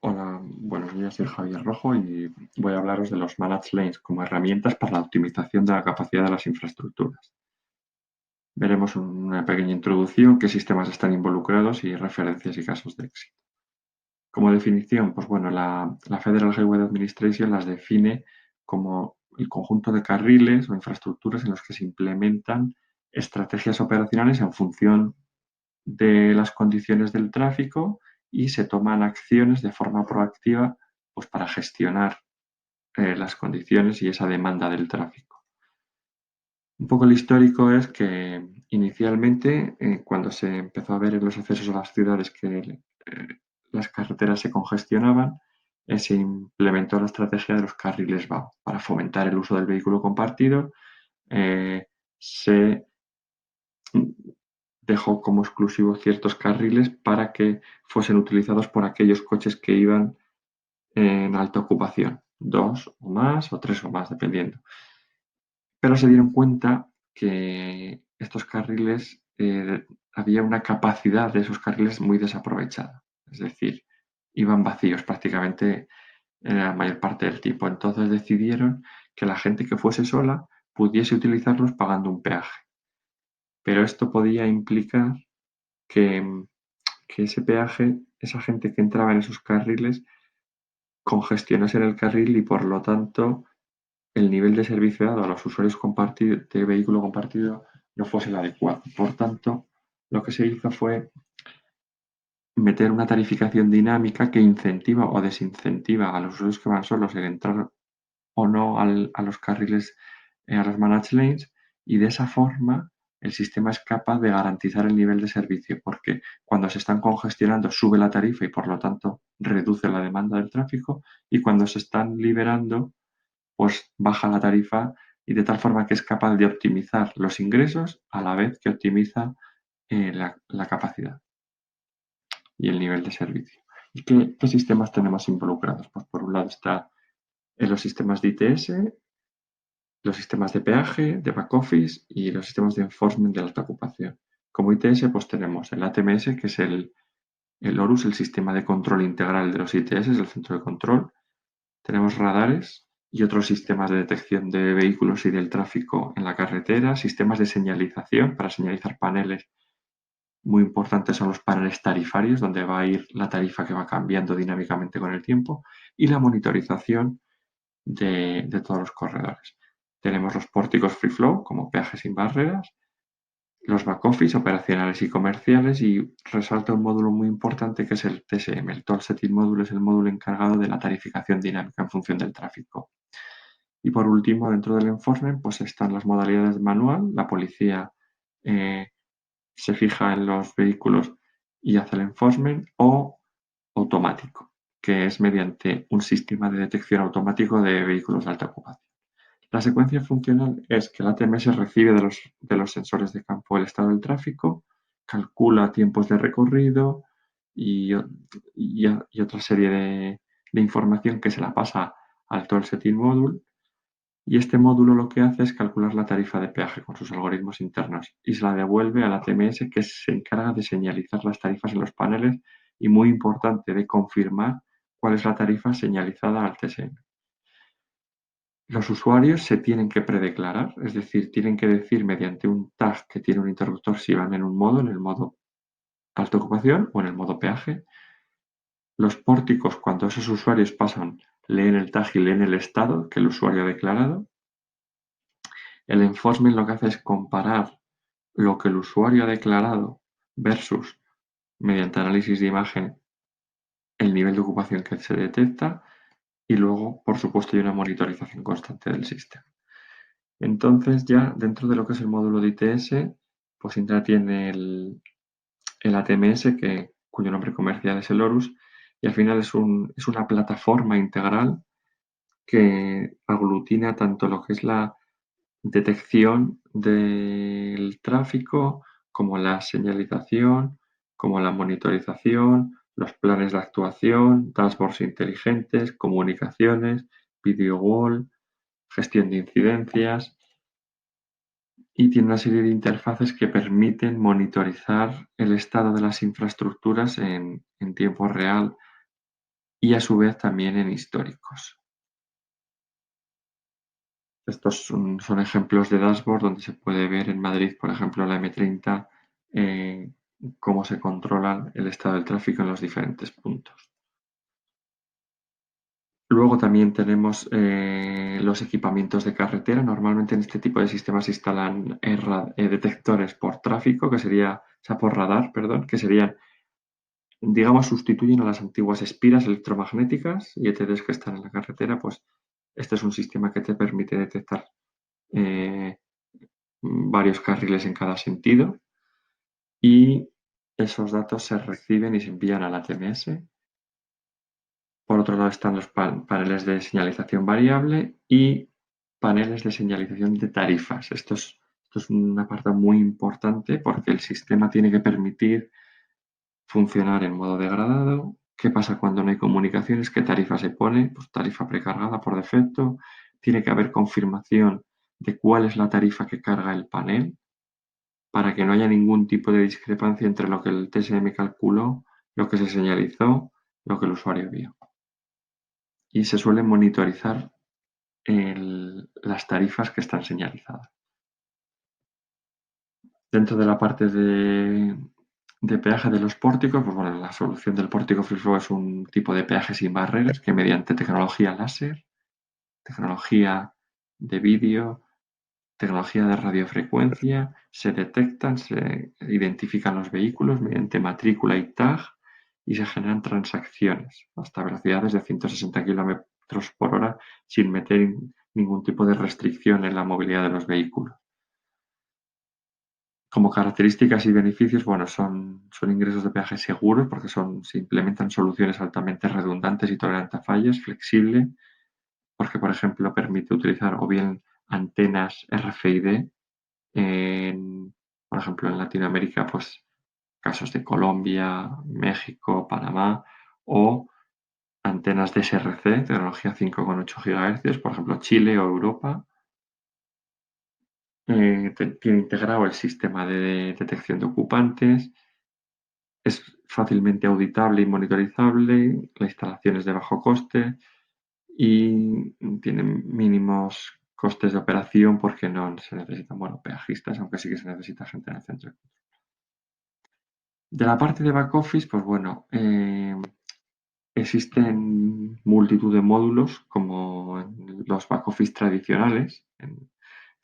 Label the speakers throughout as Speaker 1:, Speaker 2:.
Speaker 1: Hola, buenos días, soy Javier Rojo y voy a hablaros de los Managed Lanes como herramientas para la optimización de la capacidad de las infraestructuras. Veremos una pequeña introducción, qué sistemas están involucrados y referencias y casos de éxito. Como definición, pues bueno, la Federal Highway Administration las define como el conjunto de carriles o infraestructuras en los que se implementan estrategias operacionales en función de las condiciones del tráfico y se toman acciones de forma proactiva pues, para gestionar las condiciones y esa demanda del tráfico. Un poco el histórico es que inicialmente, cuando se empezó a ver en los accesos a las ciudades que las carreteras se congestionaban, se implementó la estrategia de los carriles VAO para fomentar el uso del vehículo compartido. Se dejó como exclusivos ciertos carriles para que fuesen utilizados por aquellos coches que iban en alta ocupación, dos o más o tres o más, dependiendo. Pero se dieron cuenta que estos carriles, había una capacidad de esos carriles muy desaprovechada. Es decir, iban vacíos prácticamente en la mayor parte del tiempo. Entonces decidieron que la gente que fuese sola pudiese utilizarlos pagando un peaje. Pero esto podía implicar que, que ese peaje, esa gente que entraba en esos carriles, congestionase en el carril y por lo tanto el nivel de servicio dado a los usuarios de vehículo compartido no fuese el adecuado. Por tanto, lo que se hizo fue meter una tarificación dinámica que incentiva o desincentiva a los usuarios que van solos en entrar o no a los carriles, a los managed lanes, y de esa forma el sistema es capaz de garantizar el nivel de servicio, porque cuando se están congestionando sube la tarifa y por lo tanto reduce la demanda del tráfico, y cuando se están liberando pues baja la tarifa y de tal forma que es capaz de optimizar los ingresos a la vez que optimiza la capacidad y el nivel de servicio. ¿Y qué sistemas tenemos involucrados? Pues por un lado está en los sistemas de ITS, los sistemas de peaje, de back office y los sistemas de enforcement de alta ocupación. Como ITS, pues tenemos el ATMS, que es el ORUS, el sistema de control integral de los ITS, el centro de control. Tenemos radares y otros sistemas de detección de vehículos y del tráfico en la carretera, sistemas de señalización para señalizar paneles. Muy importantes son los paneles tarifarios, donde va a ir la tarifa que va cambiando dinámicamente con el tiempo, y la monitorización de todos los corredores. Tenemos los pórticos free flow, como peajes sin barreras, los back office operacionales y comerciales, y resalta un módulo muy importante que es el TSM. El Toll Setting Module es el módulo encargado de la tarificación dinámica en función del tráfico. Y por último, dentro del enforcement, pues están las modalidades manual. La policía eh, se fija en los vehículos y hace el enforcement, o automático, que es mediante un sistema de detección automático de vehículos de alta ocupación. La secuencia funcional es que el ATMS recibe de los sensores de campo el estado del tráfico, calcula tiempos de recorrido y otra serie de información que se la pasa al Toll Setting Module, y este módulo lo que hace es calcular la tarifa de peaje con sus algoritmos internos y se la devuelve al ATMS, que se encarga de señalizar las tarifas en los paneles y, muy importante, de confirmar cuál es la tarifa señalizada al TSM. Los usuarios se tienen que predeclarar, es decir, tienen que decir mediante un tag que tiene un interruptor si van en un modo, en el modo alta ocupación o en el modo peaje. Los pórticos, cuando esos usuarios pasan, leen el tag y leen el estado que el usuario ha declarado. El enforcement lo que hace es comparar lo que el usuario ha declarado versus, mediante análisis de imagen, el nivel de ocupación que se detecta, y luego, por supuesto, hay una monitorización constante del sistema. Entonces, ya dentro de lo que es el módulo de ITS, pues Indra tiene el ATMS, cuyo nombre comercial es el ORUS, y al final es una plataforma integral que aglutina tanto lo que es la detección del tráfico, como la señalización, como la monitorización, los planes de actuación, dashboards inteligentes, comunicaciones, video wall, gestión de incidencias, y tiene una serie de interfaces que permiten monitorizar el estado de las infraestructuras en tiempo real y a su vez también en históricos. Estos son ejemplos de dashboard donde se puede ver en Madrid, por ejemplo, la M30, cómo se controla el estado del tráfico en los diferentes puntos. Luego también tenemos los equipamientos de carretera. Normalmente en este tipo de sistemas se instalan detectores por tráfico, o sea, por radar, perdón, que serían, digamos, sustituyen a las antiguas espiras electromagnéticas y ETDs que están en la carretera. Pues este es un sistema que te permite detectar eh, varios carriles en cada sentido y esos datos se reciben y se envían a la TMS. Por otro lado están los paneles de señalización variable y paneles de señalización de tarifas. Esto es un apartado muy importante porque el sistema tiene que permitir funcionar en modo degradado. ¿Qué pasa cuando no hay comunicaciones? ¿Qué tarifa se pone? Pues tarifa precargada por defecto. Tiene que haber confirmación de cuál es la tarifa que carga el panel para que no haya ningún tipo de discrepancia entre lo que el TSM calculó, lo que se señalizó, lo que el usuario vio. Y se suele monitorizar las tarifas que están señalizadas. Dentro de la parte de peaje de los pórticos, pues bueno, la solución del pórtico Free Flow es un tipo de peaje sin barreras que mediante tecnología láser, tecnología de vídeo, tecnología de radiofrecuencia, se detectan, se identifican los vehículos mediante matrícula y tag y se generan transacciones hasta velocidades de 160 kilómetros por hora sin meter ningún tipo de restricción en la movilidad de los vehículos. Como características y beneficios, bueno, son ingresos de peaje seguros porque se implementan soluciones altamente redundantes y tolerantes a fallos, flexible, porque, por ejemplo, permite utilizar o bien antenas RFID, por ejemplo, en Latinoamérica, pues casos de Colombia, México, Panamá, o antenas DSRC, tecnología 5,8 GHz, por ejemplo, Chile o Europa. Tiene integrado el sistema de detección de ocupantes, es fácilmente auditable y monitorizable, la instalación es de bajo coste y tiene mínimos costes de operación porque no se necesitan, bueno, peajistas, aunque sí que se necesita gente en el centro. De la parte de back office, pues bueno, existen multitud de módulos como en los back office tradicionales.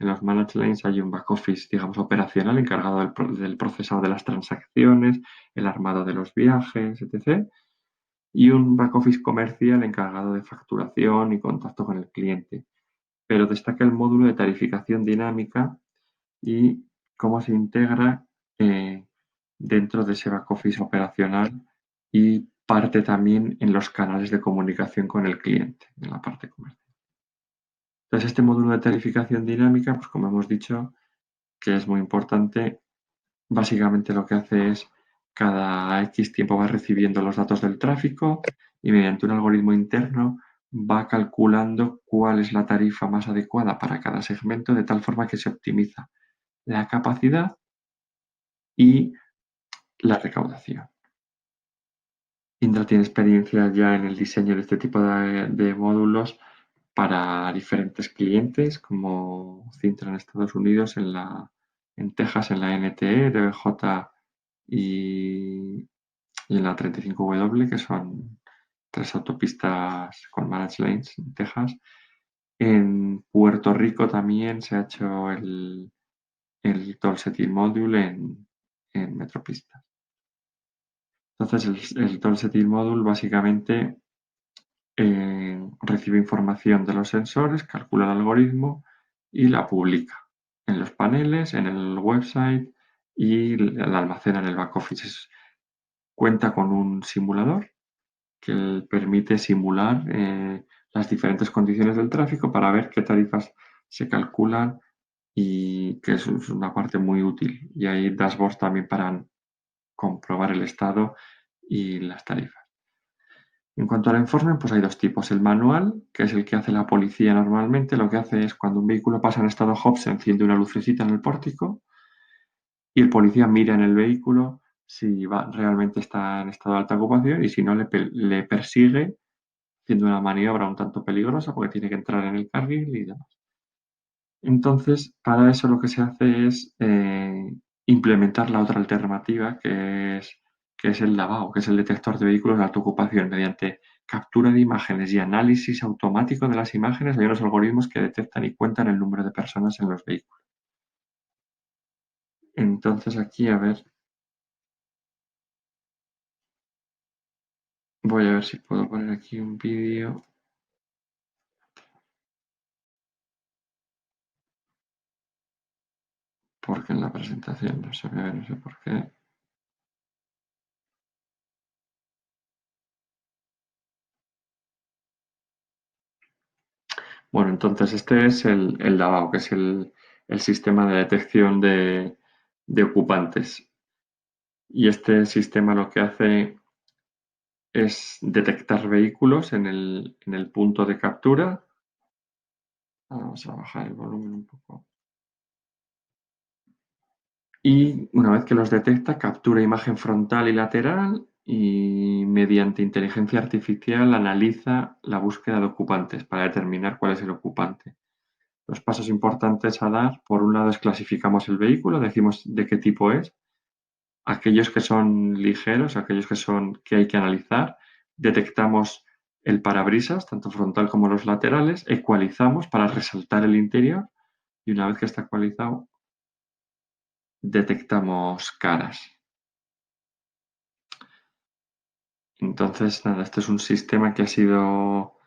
Speaker 1: En los managed lanes hay un back office, digamos, operacional encargado del procesado de las transacciones, el armado de los viajes, etc. Y un back office comercial encargado de facturación y contacto con el cliente. Pero destaca el módulo de tarificación dinámica y cómo se integra dentro de ese back office operacional y parte también en los canales de comunicación con el cliente, en la parte comercial. Entonces, este módulo de tarificación dinámica, pues como hemos dicho, que es muy importante, básicamente lo que hace es cada X tiempo va recibiendo los datos del tráfico y mediante un algoritmo interno va calculando cuál es la tarifa más adecuada para cada segmento de tal forma que se optimiza la capacidad y la recaudación. Indra tiene experiencia ya en el diseño de este tipo de módulos para diferentes clientes, como Cintra en Estados Unidos, en Texas en la NTE, DBJ y en la 35W, que son tres autopistas con managed lanes en Texas. En Puerto Rico también se ha hecho el Toll Setting Module en Metropista. Entonces, el Toll Setting Module básicamente recibe información de los sensores, calcula el algoritmo y la publica en los paneles, en el website y la almacena en el back office. Cuenta con un simulador que permite simular las diferentes condiciones del tráfico para ver qué tarifas se calculan y que eso es una parte muy útil. Y hay dashboards también para comprobar el estado y las tarifas. En cuanto al informe, pues hay dos tipos. El manual, que es el que hace la policía normalmente, lo que hace es cuando un vehículo pasa en estado HOP se enciende una lucecita en el pórtico y el policía mira en el vehículo si realmente está en estado de alta ocupación y si no le persigue haciendo una maniobra un tanto peligrosa porque tiene que entrar en el carril y demás. Entonces, para eso lo que se hace es implementar la otra alternativa que es el lavado, que es el detector de vehículos de alta ocupación, mediante captura de imágenes y análisis automático de las imágenes. Hay unos algoritmos que detectan y cuentan el número de personas en los vehículos. Entonces aquí, a ver, voy a ver si puedo poner aquí un vídeo, porque en la presentación no se ve, no sé por qué. Bueno, entonces este es el lavabo, que es el sistema de detección de ocupantes. Y este sistema lo que hace es detectar vehículos en el punto de captura. Vamos a bajar el volumen un poco. Y una vez que los detecta, captura imagen frontal y lateral y mediante inteligencia artificial analiza la búsqueda de ocupantes para determinar cuál es el ocupante. Los pasos importantes a dar, por un lado, es clasificamos el vehículo, decimos de qué tipo es, aquellos que son ligeros, aquellos que hay que analizar, detectamos el parabrisas, tanto frontal como los laterales, ecualizamos para resaltar el interior y una vez que está ecualizado, detectamos caras. Entonces, nada, este es un sistema que ha sido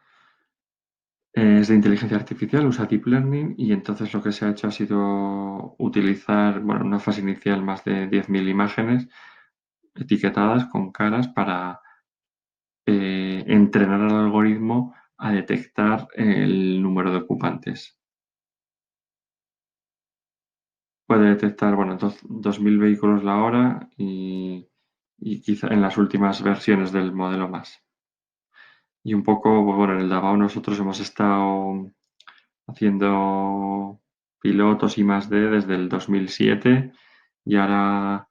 Speaker 1: es de inteligencia artificial, usa deep learning y entonces lo que se ha hecho ha sido utilizar, bueno, en una fase inicial más de 10.000 imágenes etiquetadas con caras para entrenar al algoritmo a detectar el número de ocupantes. Puede detectar, bueno, 2.000 vehículos la hora y quizá en las últimas versiones del modelo más. Y un poco, pues, bueno, en el Davao nosotros hemos estado haciendo pilotos y más desde el 2007 y ahora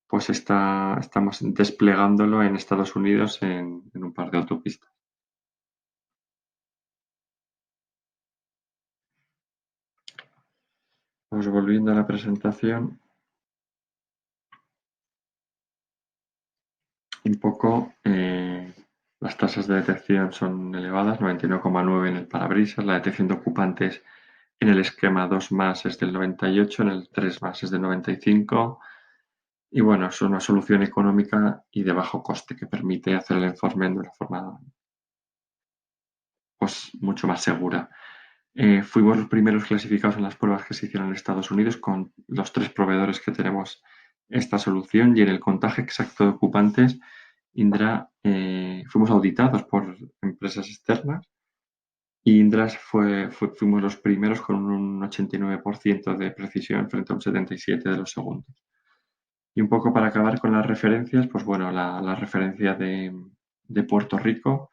Speaker 1: pues estamos desplegándolo en Estados Unidos en un par de autopistas. Pues volviendo a la presentación, un poco las tasas de detección son elevadas, 99,9 en el parabrisas, la detección de ocupantes en el esquema 2 más es del 98, en el 3 más es del 95 y bueno, es una solución económica y de bajo coste que permite hacer el enforcement de una forma pues, mucho más segura. Fuimos los primeros clasificados en las pruebas que se hicieron en Estados Unidos con los 3 proveedores que tenemos esta solución y en el contaje exacto de ocupantes, Indra, fuimos auditados por empresas externas y Indra fuimos los primeros con un 89% de precisión frente a un 77% de los segundos. Y un poco para acabar con las referencias, pues bueno, la referencia de Puerto Rico,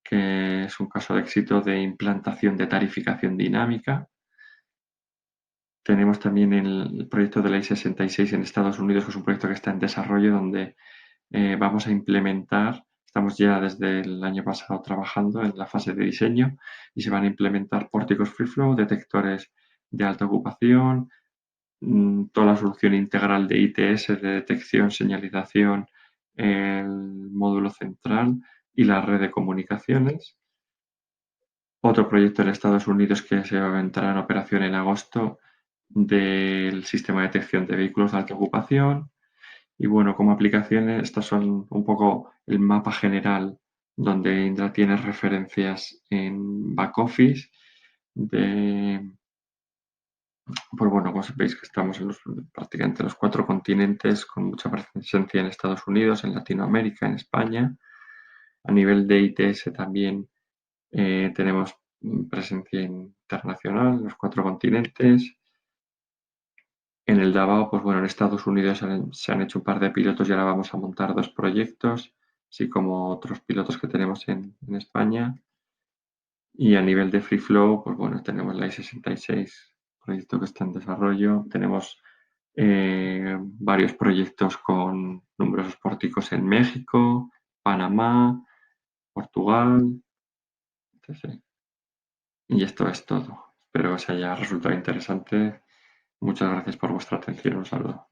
Speaker 1: que es un caso de éxito de implantación de tarificación dinámica. Tenemos también el proyecto de ley 66 en Estados Unidos, que es un proyecto que está en desarrollo, donde vamos a implementar, estamos ya desde el año pasado trabajando en la fase de diseño y se van a implementar pórticos free flow, detectores de alta ocupación, toda la solución integral de ITS, de detección, señalización, el módulo central y la red de comunicaciones. Otro proyecto en Estados Unidos que se va a entrar en operación en agosto del sistema de detección de vehículos de alta ocupación. Y bueno, como aplicaciones, estas son un poco el mapa general donde Indra tiene referencias en back office pues bueno, como veis que estamos en prácticamente los 4 continentes con mucha presencia en Estados Unidos, en Latinoamérica, en España. A nivel de ITS también tenemos presencia internacional en los 4 continentes. En el Davao, pues bueno, en Estados Unidos se han hecho un par de pilotos y ahora vamos a montar 2 proyectos, así como otros pilotos que tenemos en España. Y a nivel de Free Flow, pues bueno, tenemos la I-66, proyecto que está en desarrollo. Tenemos varios proyectos con numerosos pórticos en México, Panamá, Portugal. Sí, sí. Y esto es todo. Espero que os haya resultado interesante. Muchas gracias por vuestra atención. Un saludo.